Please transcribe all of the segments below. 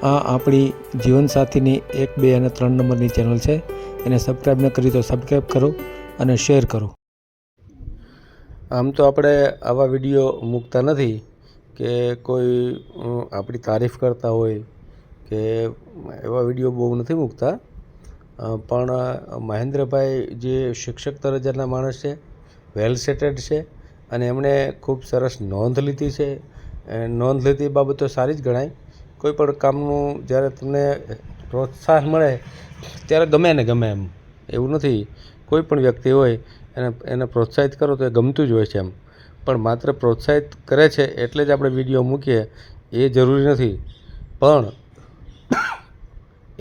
આ આપણી જીવનસાથીની 1, 2 અને 3 નંબરની ચેનલ છે. એને સબસ્ક્રાઈબ ન કરી તો સબસ્ક્રાઈબ કરો અને શેર કરો. આમ તો આપણે આવા વિડીયો મૂકતા નથી કે કોઈ આપણી તારીફ કરતા હોય કે એવા વિડીયો બહુ નથી મૂકતા. પણ મહેન્દ્રભાઈ જે શિક્ષક દરજ્જાના માણસ છે, વેલ સેટેડ છે અને એમણે ખૂબ સરસ નોંધ લીધી છે. નોંધ લીધી બાબતો સારી જ ગણાય. કોઈ પણ કામનું જ્યારે તમને પ્રોત્સાહન મળે ત્યારે ગમે ને ગમે એમ એવું નથી. કોઈ પણ વ્યક્તિ હોય એને પ્રોત્સાહિત કરો તો એ ગમતું જ હોય છે એમ. પણ માત્ર પ્રોત્સાહિત કરે છે એટલે જ આપણે વિડીયો મૂકીએ એ જરૂરી નથી. પણ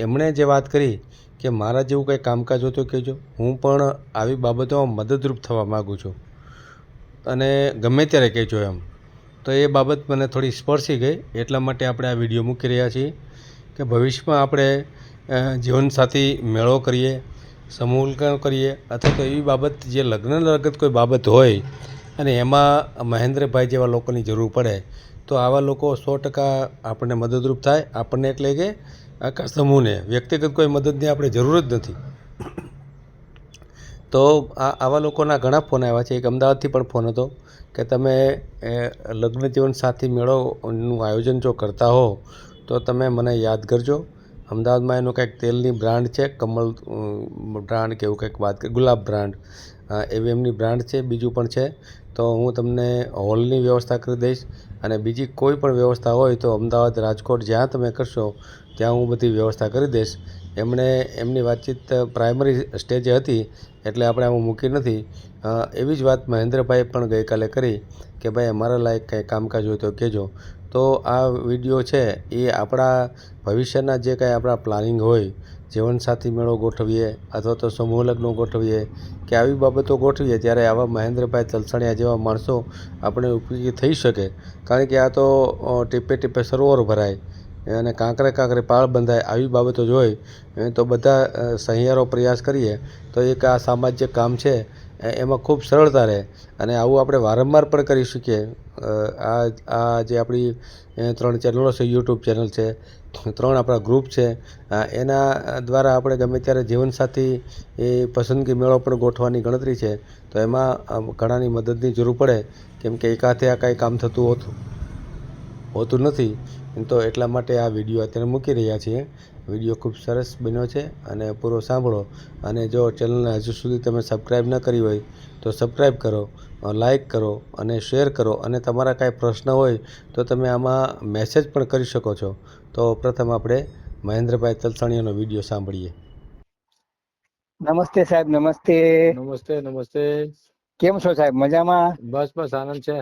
એમણે જે વાત કરી કે મારા જેવું કંઈ કામકાજ હોય તો કહેજો, હું પણ આવી બાબતોમાં મદદરૂપ થવા માગું છું અને ગમે ત્યારે કહેજો એમ. તો એ બાબત મને થોડી સ્પર્શી ગઈ, એટલા માટે આપણે આ વિડીયો મૂકી રહ્યા છીએ કે ભવિષ્યમાં આપણે જીવનસાથી મેળો કરીએ, સમૂહ લગ્ન કરીએ અથવા તો એવી બાબત જે લગ્ન લગત કોઈ બાબત હોય અને એમાં મહેન્દ્રભાઈ જેવા લોકોની જરૂર પડે તો આવા લોકો 100% આપણને મદદરૂપ થાય. આપણને એટલે કે આખા સમૂહને વ્યક્તિગત કોઈ મદદની આપણે જરૂર જ નથી. તો આવા લોકોના ઘણા ફોન આવ્યા છે. એક અમદાવાદથી પણ ફોન હતો કે તમે લગ્ન જીવન સાથી મેળોનું આયોજન જો કરતા હો તો તમે મને યાદ કરજો. અમદાવાદમાં એનું કંઈક તેલની બ્રાન્ડ છે, કમલ બ્રાન્ડ કે એવું કંઈક વાત કરી, ગુલાબ બ્રાન્ડ, એવી એમની બ્રાન્ડ છે. બીજું પણ છે. તો હું તમને હોલની વ્યવસ્થા કરી દઈશ અને બીજી કોઈ પણ વ્યવસ્થા હોય તો અમદાવાદ, રાજકોટ જ્યાં તમે કરશો ત્યાં હું બધી વ્યવસ્થા કરી દઈશ. એમની વાતચીત પ્રાઇમરી સ્ટેજે હતી એટલે આપણે આમાં મૂકી નથી. એવી જ વાત મહેન્દ્રભાઈએ પણ ગઈકાલે કરી કે ભાઈ અમારા લાયક કંઈ કામકાજ હોય તો કહેજો. તો આ વિડીયો છે એ આપણા ભવિષ્યના જે કાંઈ આપણા પ્લાનિંગ હોય, જીવનસાથી મેળો ગોઠવીએ અથવા તો સમૂહ લગ્નો ગોઠવીએ કે આવી બાબતો ગોઠવીએ ત્યારે આવા મહેન્દ્રભાઈ તલસાણિયા જેવા માણસો આપણે ઉપયોગી થઈ શકે. કારણ કે આ તો ટીપે ટીપે સરોવર ભરાય અને કાંકરે કાંકરે પાળ બંધાય આવી બાબતો જ હોય. તો બધા સહિયારો પ્રયાસ કરીએ તો એક આ સામાજિક કામ છે એમાં ખૂબ સરળતા રહે અને આવું આપણે વારંવાર પણ કરી શકીએ. આ જે આપણી 3 ચેનલો છે, યુટ્યુબ ચેનલ છે, 3 આપણા ગ્રુપ છે, એના દ્વારા આપણે ગમે ત્યારે જીવનસાથી એ પસંદગી મેળો પણ ગોઠવાની ગણતરી છે. તો એમાં ઘણાની મદદની જરૂર પડે કેમ કે એકાથે આ કાંઈ કામ થતું હોતું નથી. તો એટલા માટે આ વિડીયો અત્યારે મૂકી રહ્યા છીએ. વિડીયો ખૂબ સરસ બન્યો છે અને પૂરો સાંભળો. અને જો ચેનલને હજુ સુધી તમે સબસ્ક્રાઈબ ન કરી હોય તો સબસ્ક્રાઈબ કરો, લાઈક કરો અને શેર કરો. અને તમારા કાંઈ પ્રશ્ન હોય તો તમે આમાં મેસેજ પણ કરી શકો છો. તો પ્રથમ આપણે મહેન્દ્રભાઈ તલસાણિયાનો વિડીયો સાંભળીએ. નમસ્તે સાહેબ. નમસ્તે. નમસ્તે. નમસ્તે. કેમ છો સાહેબ? મજામાં? બસ બસ આનંદ છે.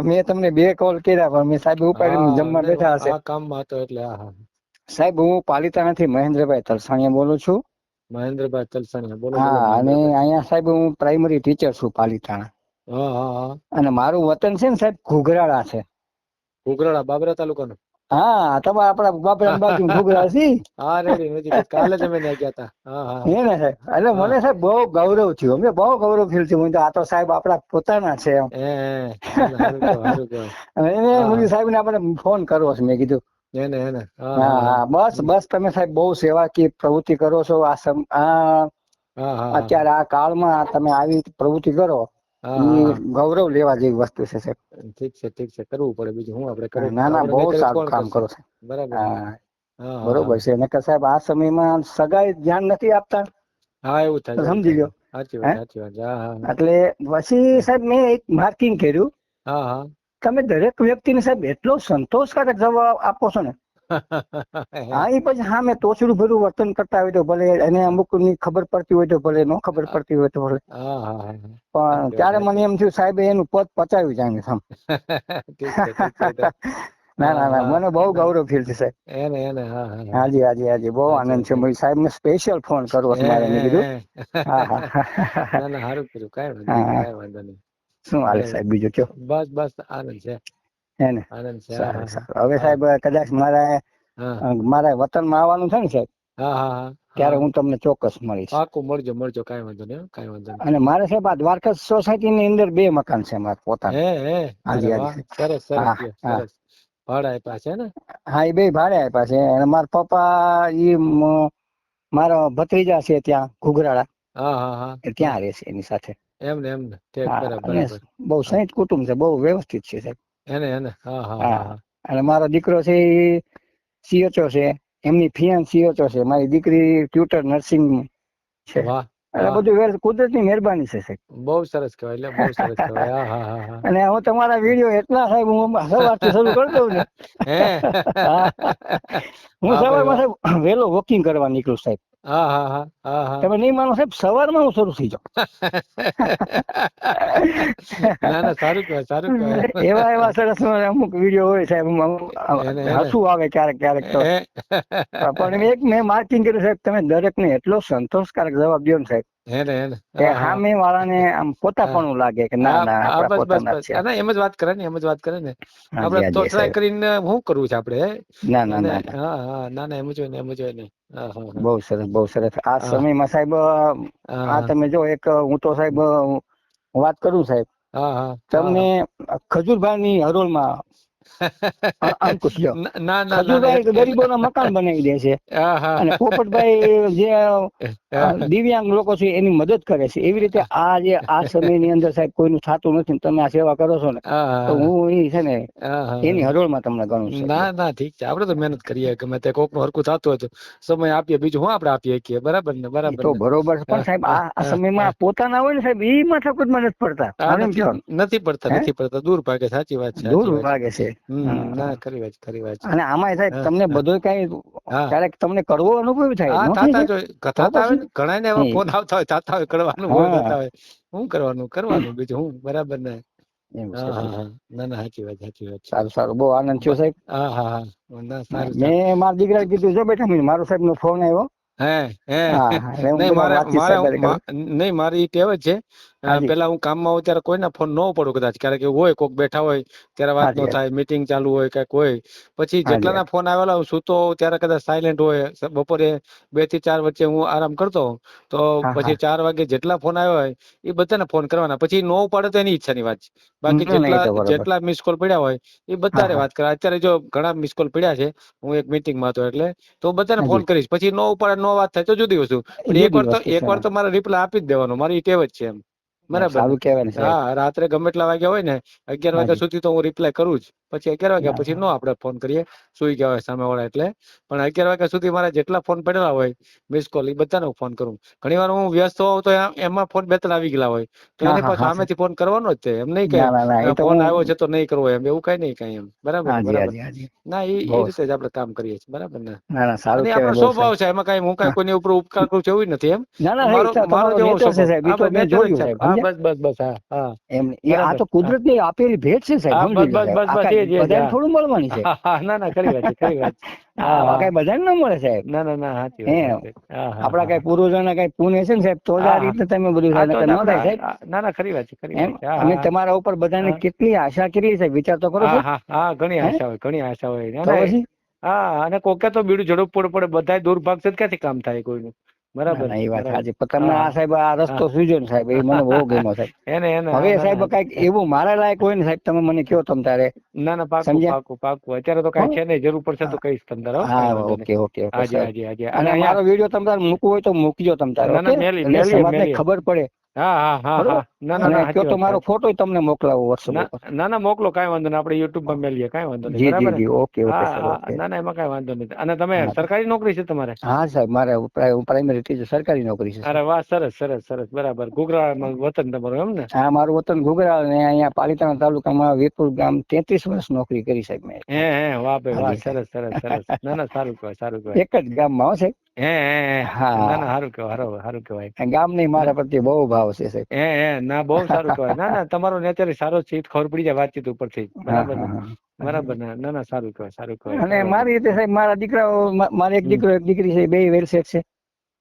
મેં તમને 2 કોલ કર્યા પણ મેં સાહેબ ઉપાડીને જમવા બેઠા હશે. આ કામમાં હતો એટલે. સાહેબ હું પાલિતાણાથી મહેન્દ્રભાઈ તલસાણિયા બોલું છું. મહેન્દ્રભાઈ તલસાણિયા બોલો. હા, અને અહીંયા સાહેબ હું પ્રાઇમરી ટીચર છું પાલિતાણા. અને મારું વતન છે ને સાહેબ ઘુઘરાળા છે. ઘુઘરાળા બાબરા તાલુકાનું? હા, તમારા આપણા બાબરા બાજુ ઘુઘરા છે. હા, રેડી. કાલે તમે ત્યાં ગયા હતા. હે ને સાહેબ? એટલે મને સાહેબ બહુ ગૌરવ થયું. અમને બહુ ગૌરવ ફીલ થયું. આ તો સાહેબ આપણા પોતાના છે એમ. સાહેબ ને આપણે ફોન કરવો છે મેં કીધું. બસ તમે સાહેબ બહુ સેવાકીય પ્રવૃત્તિ કરો છો. અત્યારે આ કાળમાં તમે આવી પ્રવૃત્તિ કરો એ ગૌરવ લેવા જેવી વસ્તુ છે સાહેબ. ઠીક છે કરવું પડે. બીજું હું આપણે કરીએ. ના બહુ સારું કામ કરો છો. બરોબર છે. નકર સાહેબ આ સમયમાં સગાઈ ધ્યાન નથી આપતા. હા, એવું થાય. સમજી લો. સાચી વાત. એટલે પછી સાહેબ મેં એક માર્કિંગ કર્યું. તમે દરેક વ્યક્તિને સાહેબ એટલો સંતોષકારક જવાબ આપો છો ને. એ પછી મેં તોછડું ભર્યું વર્તન કરતા હોય તો ભલે, એને અમુક ની ખબર પડતી હોય તો ભલે, ન ખબર પડતી હોય તો ભલે. પણ ત્યારે મને એમ થયું સાહેબ એનું પદ પચાવી જાય. ના મને બહુ ગૌરવ ફીલ છે સાહેબ. હાજી બહુ આનંદ છે. સાહેબ ને સ્પેશિયલ ફોન કરવો છે મારે. મેં કીધું સારું કર્યું. કઈ વાંધો નહીં. શું હાલે સાહેબ બીજું કયો? બસ આનંદ છે. હે ને? સારું. હવે સાહેબ કદાચ મારા વતનમાં આવવાનું છે ને સાહેબ, ત્યારે હું તમને ચોક્કસ મળીશ. મળજો. કઈ વાંધો નહીં. અને મારે સાહેબ આ દ્વારકા સોસાયટી ની અંદર 2 મકાન છે મારા પોતાના. સરસ. ભાડા આપ્યા છે ને? હા એ બે ભાડે આપ્યા છે અને મારા પપ્પા મારો ભત્રીજા છે ત્યાં ઘુઘરાળા હા હા હા એ ત્યાં રહે છે એની સાથે. એમને ઠીક, હા બરાબર અને બરાબર. બહુ હા, સંયુક્ત કુટુંબ છે, બહુ વ્યવસ્થિત છે સાહેબ. એને હા હા હા હા હા. અને મારો દીકરો છે એ સીએચઓ છે, એમની ફિયાન સીએચઓ છે, મારી દીકરી ટ્યુટર નર્સિંગ છે. વાહ એટલે વાહ, બધું કુદરતની મહેરબાની છે સાહેબ. બહુ સરસ કહેવાય, એટલે બહુ સરસ કહેવાય. હા હા હા અને હું તમારા હા. વિડીયો એટલા સાહેબ હું સવારથી શરૂ કરી દઉં ને. હે હા, હું વાહ ભાઈ સવારમાં વાહ. સાહેબ વહેલો વોકિંગ કરવા નીકળું સાહેબ. હા હા હા હા હા. તમે નહીં માનો સાહેબ, સવારમાં હું શરૂ થઈ જાઉં. ના ના, સારું કહેવાય, સારું કહેવાય. એવા એવા સરસ અમુક વિડીયો હોય સાહેબ, એને હસવું આવે ક્યારેક ક્યારેક તો. પણ મેં માર્કિંગ કર્યું સાહેબ, તમે દરેકને એટલો સંતોષકારક જવાબ દો ને સાહેબ એને કે હા હા સામે વાળાને આમ હા પોતાપણું લાગે કે ના હા ના હા, આપણા બસ બસ પોતાના જ બસ. છે. ના એમ જ વાત કરે ને, એમ જ વાત કરે ને. હાજી આપડે તો હાજી ટ્રાય સાહેબ. કરીને શું કરવું છે આપડે? ના ના એને ના ના, હા હા, ના ના, એમ જ હોય ને, એમ જ હોય ને. હા હા હા બહુ સરસ બહુ સરસ. આ હા સમયમાં સાહેબ આ હા તમે જો એક હું તો સાહેબ વાત કરું સાહેબ, હા હા હા તમને હા. ખજૂરભાઈની હરોળમાં અંકુશ લ્યો, ના ના ના ના, ખજૂરભાઈ ગરીબોના મકાન બનાવી દે છે હા હા અને પોપટભાઈ જે હા દિવ્યાંગ લોકો છે એની મદદ કરે છે. એવી રીતે આ જે આ સમયની અંદર સાહેબ કોઈનું થતું નથી, તમે આ સેવા કરો છો ને તો હા હું એ છે ને હા એની હા. હરોળમાં તમને ગણું છું. ના ના, ઠીક છે. આપડે તો મહેનત કરીએ, ગમે તે કોક નું હરકું થતું હોય તો સમય આપીએ, બીજું હું આપડે આપીએ શકીએ. બરાબર ને? એ બરાબર તો ને? બરોબર છે, પણ હા સાહેબ હા આ હા હા. સમયમાં પોતાના હોય ને સાહેબ એ માથાકૂટમાં નથી પડતા. હા, મારે એમ નથી કહેવાનું નથી પડતા, હે નથી પડતા, દૂર ભાગે. સાચી વાત છે, દૂર સાચી વાત છે. ભાગે છે. ના, ખરી વાત છે, ખરી વાત છે. અને આમાંય સાહેબ હા તમને હા બધું કઈ હા ક્યારેક તમને કરવો અનુભવ થાય હા, ન થાય થતા સાહેબ? જ હોય, તો થતા આવે પછી ને. ઘણા ને એવા ફોન આવતા હોય, થતા હોય, કરવાનું હોય, હા થતા હોય. શું કરવાનું? કરવાનું, બીજું હું. બરાબર ને? એવું છે હા હા સાહેબ. હા. ના ના, સાચી વાત, સાચી વાત છે. સારું સારું, બહુ આનંદ થયો સાહેબ. હા હા હા. ના, સારું સારું. મેં મારા દીકરાને કીધું જો બેઠા મારો સાહેબ નો ફોન આવ્યો. હે હા એટલે હું નહીં, બધા મારે વાતચીત મારે સાહેબ હારે કરું. નહીં, મારી ઈ ટેવ જ છે. હાજી પેલા હું કામમાં હોઉં ત્યારે કોઈના ફોન ન ઉપાડું કદાચ. ક્યારેક એવું હોય, કોક બેઠા હોય ત્યારે વાત હાજી ન થાય, મીટિંગ ચાલુ હોય, કઈક હોય. પછી હાજી જેટલાના ફોન આવેલા હું સૂતો હોઉં ત્યારે કદાચ સાયલેન્ટ હોય. બપોરે 2 થી 4 વચ્ચે હું આરામ કરતો હોઉં તો હા પછી હા 4 વાગે જેટલા ફોન આવ્યા હોય એ બધાને ફોન કરવાના. પછી નો ઉપાડે તો એની ઈચ્છાની વાત છે. બાકી ના એ જેટલા તો બરોબર. જેટલા મિસ કોલ પડ્યા હોય એ હા બધાને હા વાત કરે. અત્યારે જો ઘણા મિસ કોલ પડ્યા છે, હું એક મીટિંગમાં હતો એટલે, તો હું બધાને હાજી ફોન કરીશ. પછી નો ઉપાડે, નો વાત થાય તો જુદી વસ્તુ. એ પણ જુદી વસ્તુ એક છે. વાર તો મારે રિપ્લાય આપી જ દેવાનો. મારી ટેવ જ છે એમ. બરાબર ને? સારું કેવાય ને સાહેબ. હા, રાત્રે ગમે એટલા વાગ્યા હોય ને, 11 વાગ્યા હાજી સુધી તો હું રિપ્લાય કરું જ. પછી 11 વાગ્યા ના પછી નો આપડે ફોન કરીએ, સુઈ ગયા હોય સામેવાળા એટલે. પણ 11 વાગ્યા સુધી મારા જેટલા ફોન પડેલા હોય મિસ કોલ, એ બધાને હું ફોન કરું. ઘણી વાર હું વ્યસ્ત હોઉં તો એમાં ફોન 2-3 આવી ગયેલા હોય તો હા એને હા પાછો હા સાહેબ. સામેથી ફોન કરવાનો જ છે. એમ નહીં કે ના ના ના એ તો ફોન હું આવ્યો છે તો નહીં કરવો, એમ એવું કઈ નહીં, કઈ એમ. બરાબર ને? હાજી બરાબર. હાજી હાજી ના, બહુ એ રીતે જ આપડે કામ કરીએ છીએ. બરાબર ને? ના ના સારું અને આપડો કેવાય બહુ સ્વભાવ સાહેબ. છે, એમાં કઈ હું કઈ હા કોઈની ઉપર ઉપકાર કરું છું એવું નથી એમ. ના ના મારો સાહેબ મારો તમારો જેવો નેચર છે સ્વભાવ સાહેબ એ તો આપણે મેં નેચર જ જોયું છે. સાહેબ હા, સમજ્યા. બસ બસ બસ. હા હા, એમ એ આ બરાબર. તો હા કુદરતની આપેલી ભેટ છે સાહેબ, હા, બસ સમજી લો બસ સાહેબ. બસ આ બસ, કઈ એ જ બધાને હા. થોડું મળવાની છે. હા હા, ના ના, ખરી વાત છે, ખરી વાત છે. હા આ હા. કઈ બધાને ન મળે સાહેબ. ના ના ના, સાચી હે વાત, સાચી વાત. હા હા આપડા હા કઈ હા પૂર્વજોના કઈ પુણ્ય છે ને સાહેબ, તો જ આ હા હા. રીતે તમે બધું આ થાય, તો નકર જ ન આપડે થાય સાહેબ. ના ના, ખરી વાત છે, ખરી એમ વાત છે. હા અમે હા તમારા ઉપર બધાને હા કેટલી આશા કરી સાહેબ, વિચાર તો કરો હા સાહેબ. હા હા, ઘણી હે આશા હોય, ઘણી આશા હોય. ના તો ના, પછી હા, અને કોકે તો બીડું ઝડપ પડે, બધા દૂર ભાગશે તો ક્યાંથી કામ થાય કોઈનું? ના બરાબર ના ને? એ વાત બરાબર. સાચી, પણ તમને હા આ સાહેબ આ હા રસ્તો સૂઝ્યો ને સાહેબ, એ મને બહુ ગમ્યો સાહેબ. એને હવે હા, ના સાહેબ ના કઈક એવું મારા લાયક હોય ને સાહેબ, તમે મને કયો તમ તારે. ના ના, પાકું સમજ્યા પાકું પાકું. અત્યારે તો કઈ હો. છે નહીં, જરૂર પડશે તો કહીશ તમને. હો, કઈ હા વાંધો નહીં. ઓકે ઓકે ઓકે હાજી સાહેબ. હાજી હાજી. અને અને અહીંયા મારો વિડીયો તમ તારે મૂકવો હોય તો મૂકજો તમ તારે, ના ઓકે? ના, એટલે મેલીએ સમાજને મેલીએ. ખબર પડે. હા હા હા બરોબર. હા. ના ના અને ના, કયો સાચી તો વાત છે. મારો ફોટો તમને મોકલાવો વોટ્સઅપ ના ઉપર. ના ના, મોકલો, કાંઈ વાંધો નહીં. આપણે યુટ્યુબમાં મેલીએ, કાંઈ વાંધો નહીં. જી જી બરાબર ને? જી ઓકે ઓકે હા સર હા, ઓકે. ના ના, એમાં કાંઈ વાંધો નહીં. અને તમે હા સરકારી નોકરી છે તમારે? હા સાહેબ, મારે પ્રાઇમરી ટીચર સરકારી નોકરી છે અરે સાહેબ. વાહ, સરસ સરસ સરસ. બરાબર. ઘૂઘરામાં વતન તમારું એમ ને? હા મારું વતન ઘુઘરાળ ને અહીંયા પાલીતાણા તાલુકામાં વીરપુર ગામ 33 વર્ષ નોકરી કરી સાહેબ મેં. હે, વાહ ભાઈ વાહ, હાજી સાહેબ. સરસ સરસ સરસ. ના ના, સારું કહેવાય, સારું કહેવાય. એક જ ગામમાં હો સાહેબ. ના ના, હા સારું કહેવાય, સારું સારું કહેવાય. ગામની મારા પ્રત્યે બહુ ભાવ છે સાહેબ. ના, બહુ સારું કહેવાય. ના ના, તમારો નેચર સારો છે, ખબર પડી જાય વાતચીત ઉપરથી. હા બરાબર હા ને? હા. બરાબર ને? ના ના, સારું કહેવાય, સારું કહેવાય. અને કાંઈ વાંધો મારી રીતે નહીં. સાહેબ મારા દીકરાઓ મારે એક હમ. દીકરો એક દીકરી છે, બે વેલસેટ છે.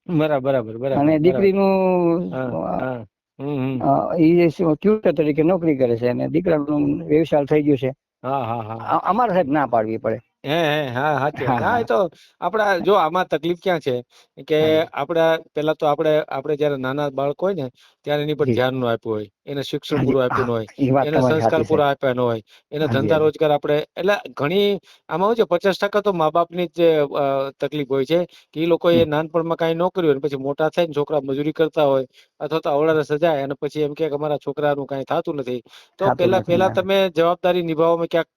બરાબર બરાબર અને બરાબર બરાબર. દીકરીનું હા હા. હમ. એ ટ્યુટર તરીકે નોકરી કરે છે અને દીકરાનું વ્યવસાય થઈ ગયું છે. હા હા હા. અમારે સાહેબ ના પાડવી પડે. હા સાચી વાત હા છે. હા, હા એ તો આપડા જો આમાં તકલીફ ક્યાં છે કે હાજી પેલા તો આપણે જયારે નાના બાળક હોય ને ત્યારે એની પર જી ધ્યાન ન આપ્યું હોય, એને શિક્ષણ હાજી પૂરું હા આપ્યું ન હોય, એ વાત એને તમારી સંસ્કાર સાચી સાહેબ. પૂરા આપ્યા ન હોય, એને હાજી ધંધા હાજી રોજગાર આપણે એટલે ઘણી આમાં શું છે 50% તો મા બાપની જ તકલીફ હોય છે કે એ લોકો એ હમ, નાનપણમાં કાંઈ ન કર્યું હોય ને પછી મોટા થાય ને છોકરા મજૂરી કરતા હોય અથવા તો અવળા રસ્તે જાય અને પછી એમ કે અમારા છોકરાનું કાંઈ થતું નથી, તો થાતું પેલા નથી પેલા ના. તમે જવાબદારી નિભાવવામાં ક્યાંક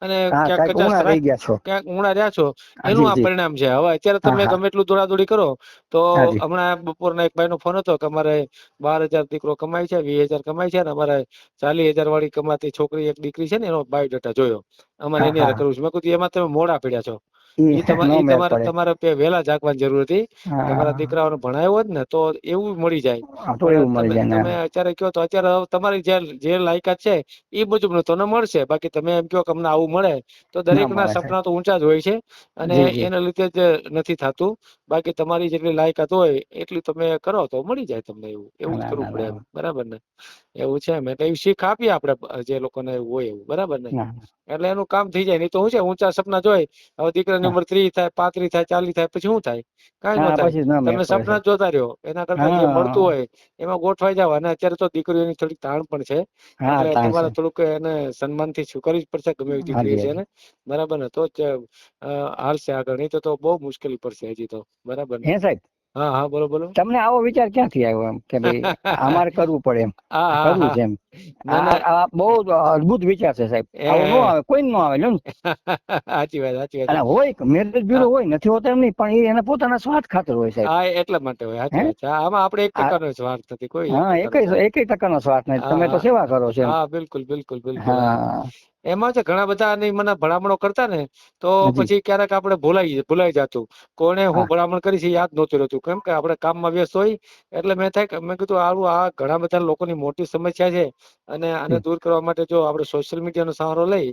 અને હા ક્યાંક કાંઈક કચાશ ઉણા રહી ગયા છો. ક્યાંક ઊણા રહ્યા છો, એનું હાજી આ જી પરિણામ છે. હવે અત્યારે હા તમે હા ગમે એટલું દોડાદોડી કરો તો હાજી હમણાં બપોરના એક ભાઈનો ફોન હતો કે અમારે 12,000 દીકરો કમાય છે, 20,000 કમાય છે, અને અમારે 40,000 વાળી કમાતી છોકરી એક દીકરી છે ને એનો બાયોડેટા જોયો, અમારે હા એની હારે હા કરવું છે. મેં કીધું એમાં તમે મોડા પડ્યા છો. ઈ ઈ નો મેળ તમારે પડે. તમારે વહેલા જાગવાની જરૂર હતી. તમારા હા દીકરાઓને ભણાવ્યો હોત ને તો એવું મળી જાય. હા, તો પણ એવું મળી જાય ને. તમે અત્યારે કહો તો અત્યારે તમારી જે લાયકાત છે એ મુજબનું તમને મળશે. બાકી તમે એમ કહો કે અમને આવું મળે તો ના દરેકના મળે સાહેબ. સપના તો ઊંચા જ હોય છે અને જી જી એના લીધે જ નથી થતું. બાકી તમારી જેટલી લાયકાત હોય એટલી તમે કરો તો મળી જાય તમને. એવું જ ના કરવું ના પડે ના એમ. બરાબર ને? એવું છે એમ. એટલે એવી શીખ આપીએ આપણે જે લોકોને એવું હોય એવું. બરાબર ને? ના એટલે એનું કામ થઈ જાય. નહીં તો શું છે ઊંચા સપના જોઈ હવે દીકરાની ના ઉંમર 30 થાય, 35 થાય, 40 થાય પછી શું થાય? કાંઈ ન હા થાય. પછી ના મેળ તમે પડે સપના સાહેબ. જ જોતા રહ્યો. એના કરતા જે મળતું હા હોય એમાં ગોઠવાઈ જાવ. અને અત્યારે તો દીકરીઓની થોડીક તાણ પણ છે. હા એટલે તાણ છે. તમારે થોડુંક એને સન્માનથી સ્વીકારવી જ પડશે ગમે એવી દીકરી હાજી હશે હાજી એને. બરાબર ને? તો જ હાલશે આગળ. નહીં તો બહુ મુશ્કેલી પડશે હજી તો. બરાબર ને? હે સાહેબ હા હા, બોલો બોલો. તમને આવો વિચાર ક્યાંથી આવ્યો એમ કે ભાઈ અમારે કરવું પડે એમ હા હા કરવું હા. છે એમ? ના ના. આ બહુ અદ્ભુત વિચાર છે સાહેબ. આવો ન આવે કોઈ ન આવે લ્યો ને. સાચી વાત સાચી વાત અને છે. હોય મેરેજ બ્યુરો હા હોય નથી હોતા એમ નહીં પણ એ એના પોતાના સ્વાર્થ ખાતર હોય સાહેબ. હા, એટલા માટે હોય. હે સાચી વાત છે. આમાં આપણે એક આ ટકાનો સ્વાર્થ નથી. કોઈ એક હા ટકાનો સ્વાર્થ એકેય ટકાનો સ્વાર્થ નથી. હા તમે તો હા સેવા કરો છો એમ. હા, બિલકુલ બિલકુલ બિલકુલ. હા, હા એમાં છે ઘણા બધાની મને ભલામણો કરતા ને તો હાજી પછી ક્યારેક આપણે ભૂલાઈ જતું. કોને હું હા ભલામણ કરી છે એ યાદ નહોતું રહેતું. કેમ કે આપણે કામમાં વ્યસ્ત હોય એટલે મેં કીધું આ ઘણા બધા લોકોની મોટી સમસ્યા છે અને આને જી દૂર કરવા માટે જો આપણે સોશિયલ મીડિયાનો સહારો લઈ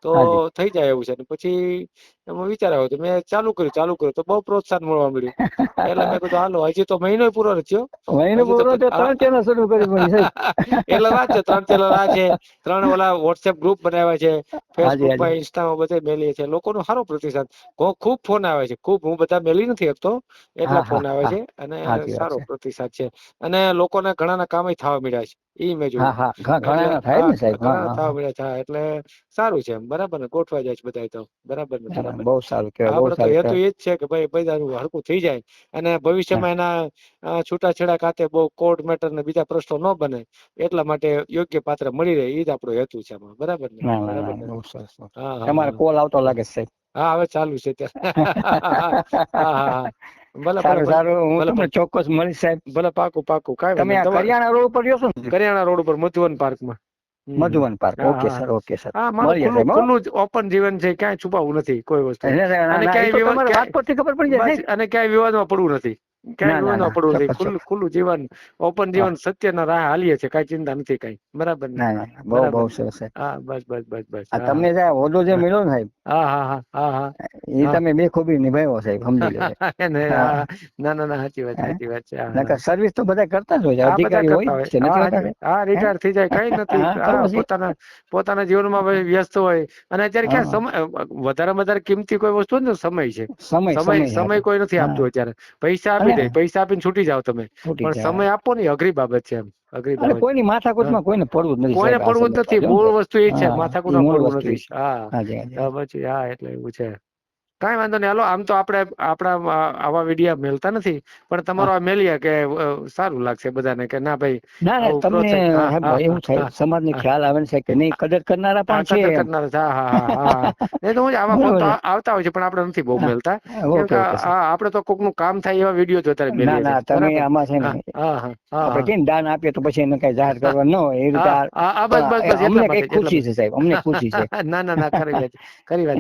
તો હાજી થઈ જાય એવું છે. ને પછી એમાં વિચાર આવ્યો તો મેં ચાલુ કર્યું તો બહુ પ્રોત્સાહન મળવા મળ્યું. એટલે મેં કીધું હાલો હજી તો મહિનો પૂરો નથી થયો. મહિનો હજી તો પૂરો થયો ત્રણ ચેનલ શરૂ કરી પડી સાહેબ. એટલે વાત છે 3 ચેનલ આ છે, 3 ઓલા WhatsApp ગ્રુપ બનાવ્યા છે, હાજી Facebook હાજી માં, ઇન્સ્ટામાં બધે મેલીએ છે. લોકોનો સારો પ્રતિસાદ. ખૂબ ફોન આવે છે. ખૂબ. હું બધા મેલી નથી શકતો હા એટલા હા ફોન આવે હા છે અને સાચી વાત સારો છે. પ્રતિસાદ છે. અને લોકોને ઘણાના કામે થવા મળ્યા છે. ઈ મેં હા જોયું. હા ઘણા એટલે ના થાય જ ને સાહેબ. હા ઘણા હા થવા હા મળ્યા છે. એટલે સારું છે એમ. બરાબર ને? ગોઠવાઈ જાય છે બધાય તો. બરાબર ને? ના ના બરાબર ને? બહુ સારું કેવાય બહુ આપડે તો સારું હેતુ કેવાય. એ જ છે કે ભાઈ બધાનું હરખું થઈ જાય અને હા ભવિષ્યમાં એના છૂટાછેડા ખાતે બહુ કોર્ટ મેટર ને બીજા પ્રશ્નો ન બને એટલા માટે યોગ્ય પાત્ર મળી રહે એ જ આપણો હેતુ છે આમાં. બરાબર ને? ના ના બરાબર ના ને? બહુ સરસ બહુ સરસ. હા હા તમારે હા કોલ આવતો હા. લાગે છે સાહેબ. હા, હવે ચાલુ છે ત્યારે. હા હા હા. ભલે ભલે સારું ભલે સારું હું ભલે તમને ભલે ચોક્કસ મળીશ સાહેબ. ભલે. પાકું પાકું. કાંઈ વાંધો તમે નહીં. આ કરિયાણા રોડ ઉપર રહ્યો છો ને? કરિયાણા રોડ ઉપર મધુવન પાર્કમાં. મધુવન પાર્ક. હા ઓકે હા સર ઓકે સર. હા. મારું મળીએ ખુલ્લું સાહેબ હો. ખુલ્લું જ ઓપન જીવન છે. ક્યાંય છુપાવું નથી કોઈ વસ્તુ. ના અને ના એ ક્યાંય તો વિવાદ તમારે વાત ક્યાંય પરથી ખબર પડી જાય બસ સાહેબ. અને ક્યાંય વિવાદમાં પડવું નથી. ક્યાંય ના ના વિવાદમાં ના પડવું નથી. ચોક્કસ ખુલ્લું ચોક્કસ. ખુલ્લું જીવન, ઓપન હા જીવન, સત્યના રાહ હાલીએ છે. કાંઈ ચિંતા નથી કાંઈ. બરાબર ને? ના ના ના. બહુ બરાબર બહુ ને? સરસ સાહેબ. હા, બસ બસ બસ બસ. આ હા તમને જે હોદ્દો જે હા મળ્યો ને સાહેબ હા હા હા હા હા એ હા. તમે બેખૂબી નિભાવ્યો સાહેબ સમજી લો સાહેબ. હા ના ના ના. સાચી વાત હા સાચી વાત છે. હા નકર હા. સર્વિસ તો બધા કરતા જ હોય છે આ બધા અધિકારી હોય કરતા હોય. છે હા, નથી હોતા સાચી વાત. સાહેબ. હા, હે રિટાયર થઈ જાય કઈ નથી. તો હા, પછી પોતાના જીવનમાં વ્યસ્ત હોય અને અત્યારે ક્યાં હા સમય વધારેમાં વધારે કિંમતી કોઈ વસ્તુ ને સમય છે. સમય કોઈ નથી હા આપતું અત્યારે. પૈસા આપી અને દે. પૈસા આપીને છૂટી જાવ તમે. છૂટી પણ જાય સમય આપો ને એ અઘરી બાબત છે એમ. અઘરી અને બાબત. કોઈની હા. માથાકૂટમાં કોઈને પડવું જ નથી કોઈને સાહેબ આ પડવું જ સમયમાં નથી. લ્યો ને મૂળ સાહેબ. વસ્તુ એ છે. હા એ માથાકૂટમાં મૂળ પડવું વસ્તુ નથી. ઈ છે. હા. હાજી હાજી તો પછી હા એટલે એવું છે. કાંઈ વાંધો નહીં. હાલો આમ તો આપણા આવા વિડિયા મેલતા નથી પણ હા તમારો આ મેલીએ કે સારું લાગશે બધાને કે ના ભાઈ ના ના આવું તમને પ્રોત્સાહન. હા સાહેબ હા એવું હા થાય હા સમાજને હા. ખ્યાલ આવે ને સાહેબ કે નહીં કદર કરનારા હા, પણ છે કદર એમ. કરનાર છે. હા હા હા હા હા. નહીં તો હું આવા ફોન બરોબર તો છે. આવતા હોય છે પણ આપણે નથી બહુ મેલતા. હા કેમ ઓકે કે ઓકે સર. આપણે તો કોકનું કામ થાય એવા વિડીયો જ વધારે ના મેલીએ છે. ના તમે બરાબર. આમાં છે ને હા હા હા હા આપણે હા કેમ દાન આપીએ તો પછી એને કઈ જાહેર કરવા ન હોય એ રીતે હા હા હા. બસ બસ બસ એટલા અમને માટે કઈક જ એટલા ખુશી માટે. છે સાહેબ અમને ખુશી છે. ના ના ના. ખરી વાત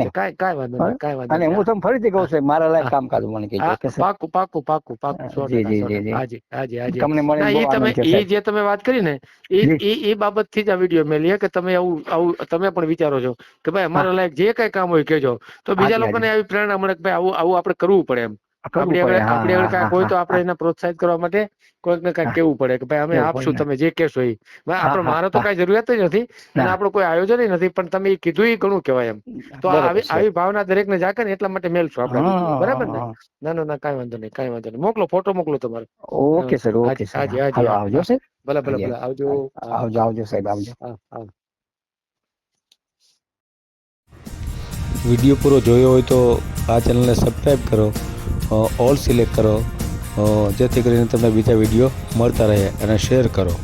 છે. કાંઈ વાંધો નહીં. કાંઈ વાંધો અને નહીં. હું તમને ફરીથી કહું હા છું મારા લાયક હા કામકાજ મને કહેજો હા. Okay sir. પાકું પાકું પાકું પાકું. જી 100% જી 100%. જી જી હાજી હાજી હાજી. તમને ના મળીને બહુ આનંદ થયો એ સાહેબ. જે તમે વાત કરી ને જી એ બાબતથી જ આ વિડીયો મેલીએ કે તમે આવું તમે પણ વિચારો છો કે ભાઈ હા અમારા લાયક જે કઈ કામ હોય કેજો તો બીજા હાજી હાજી લોકોને આવી પ્રેરણા મળે કે ભાઈ આવું આપણે કરવું પડે એમ. કરવું આપણે પડે. હા, આપણે હા, કાંઈક હોય તો આપણે એને પ્રોત્સાહિત કરવા માટે કોઈક ને કાંઈક કેવું પડે કે ભાઈ અમે કેવું આપશું, પડે. તમે જે કહેશો એ. હા, હા, મારે તો કાંઈ જરૂરિયાત જ નથી અને ના, આપણું કોઈ આયોજન નથી, પણ તમે એ કીધું એ ઘણું કહેવાય એમ. તો બરોબર આવી છે. આવી ભાવના દરેકને જાગે ને એટલા માટે મેલશું આપણે આ વિડીયો, બરાબર ને? હા, ના ના ના, કાંઈ વાંધો નહીં, કાંઈ વાંધો નહીં. મોકલો, ફોટો મોકલો તમારો. ઓકે સર, ઓકે હાજી સર. હાજી હાજી, હાલો હા આવજો હા, સર. ભલે ભલે હાજી, ભલે, આવજો. હા આવજો, હા આવજો સાહેબ, આવજો. હા હા. વિડીયો પૂરો જોયો હોય તો આ ચેનલને સબસ્ક્રાઈબ કરો, ઓલ સિલેક્ટ કરો, જેથી કરીને તમને બીજા વિડીયો મળતા રહે, અને શેર કરો.